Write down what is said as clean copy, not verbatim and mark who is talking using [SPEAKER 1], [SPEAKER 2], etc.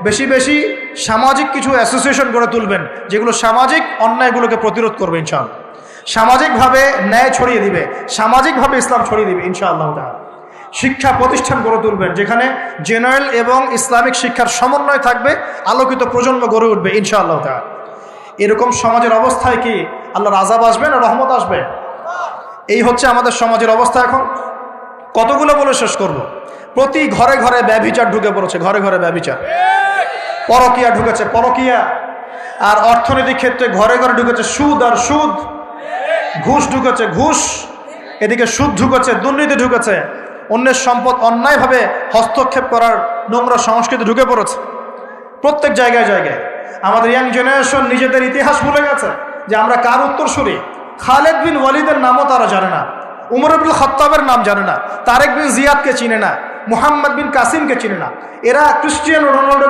[SPEAKER 1] বেশি বেশি সামাজিক কিছু অ্যাসোসিয়েশন গড়ে তুলবেন, যেগুলো সামাজিক অন্যায়গুলোকে প্রতিরোধ করবে ইনশাআল্লাহ, সামাজিকভাবে ন্যায় ছড়িয়ে দিবে, সামাজিকভাবে ইসলাম ছড়িয়ে দিবে ইনশাআল্লাহ তাআলা। শিক্ষা প্রতিষ্ঠান গড়ে তুলবেন যেখানে জেনারেল এবং ইসলামিক শিক্ষার সমন্বয় থাকবে, আলোকিত প্রজন্ম গড়ে উঠবে ইনশাআল্লাহ তাআলা। এরকম সমাজের অবস্থায় কি আল্লাহর আযাব আসবে না রহমত আসবে? এই হচ্ছে আমাদের সমাজের অবস্থা। এখন কতগুলো বলে শেষ করব। প্রতি ঘরে ঘরে ব্যভিচার ঢুকে পড়েছে, ঘরে ঘরে ব্যভিচার, পরকিয়া ঢুকেছে, পরকিয়া। আর অর্থনৈতিক ক্ষেত্রে ঘরে ঘরে ঢুকেছে সুদ আর সুদ, ঘুষ ঢুকেছে ঘুষ, এদিকে সুদ ঢুকেছে, দুর্নীতি ঢুকেছে, অন্যের সম্পদ অন্যায়ভাবে হস্তক্ষেপ করার নোংরা সংস্কৃতি ঢুকে পড়েছে প্রত্যেক জায়গায় জায়গায়। আমাদের ইয়াং জেনারেশন নিজেদের ইতিহাস ভুলে গেছে যে আমরা কার উত্তরসূরি। খালেদ বিন ওয়ালিদের নামও তারা জানে না, উমর ইবনুল খাত্তাবের নাম জানে না, তারেক বিন জিয়াদকে চিনে না, মুহাম্মদ বিন কাসিমকে চিনে না। এরা ক্রিস্টিয়ানো রোনাল্ডোকে